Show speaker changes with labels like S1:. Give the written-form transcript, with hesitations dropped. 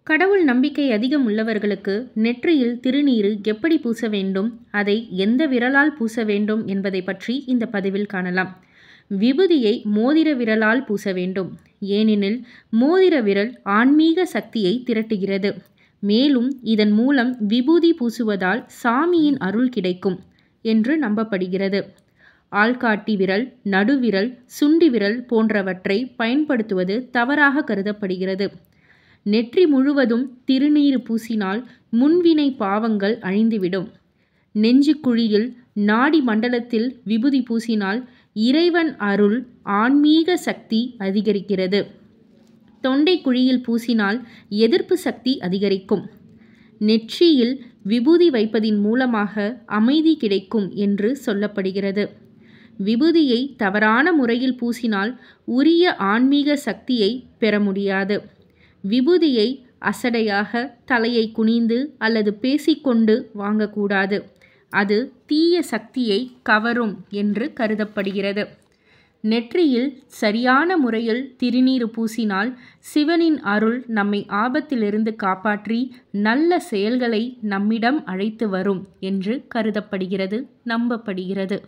S1: கடவுள் நம்பிக்கை அதிகம் உள்ளவர்களுக்கு நெற்றியில் திருநீறு எப்படி பூச வேண்டும், அதை எந்த விரலால் பூச வேண்டும் என்பதை பற்றி இந்த பதிவில் காணலாம். விபூதியை மோதிர விரலால் பூச வேண்டும். ஏனெனில் மோதிர விரல் ஆன்மீக சக்தியை திரட்டுகிறது. மேலும் இதன் மூலம் விபூதி பூசுவதால் சாமியின் அருள் கிடைக்கும் என்று நம்பப்படுகிறது. ஆள்காட்டி விரல், நடுவிரல், சுண்டி விரல் போன்றவற்றை பயன்படுத்துவது தவறாக கருதப்படுகிறது. நெற்றி முழுவதும் திருநீறு பூசினால் முன்வினை பாவங்கள் அழிந்துவிடும். நெஞ்சுக்குழியில், நாடி மண்டலத்தில் விபூதி பூசினால் இறைவன் அருள், ஆன்மீக சக்தி அதிகரிக்கிறது. தொண்டை குழியில் பூசினால் எதிர்ப்பு சக்தி அதிகரிக்கும். நெற்றியில் விபூதி வைப்பதின் மூலமாக அமைதி கிடைக்கும் என்று சொல்லப்படுகிறது. விபூதியை தவறான முறையில் பூசினால் உரிய ஆன்மீக சக்தியை பெற முடியாது. விபூதியை அசடையாக, தலையை குனிந்து அல்லது பேசிக்கொண்டு வாங்கக்கூடாது. அது தீய சக்தியை கவரும் என்று கருதப்படுகிறது. நெற்றியில் சரியான முறையில் திருநீறு பூசினால் சிவனின் அருள் நம்மை ஆபத்திலிருந்து காப்பாற்றி நல்ல செயல்களை நம்மிடம் அழைத்து வரும் என்று கருதப்படுகிறது, நம்பப்படுகிறது.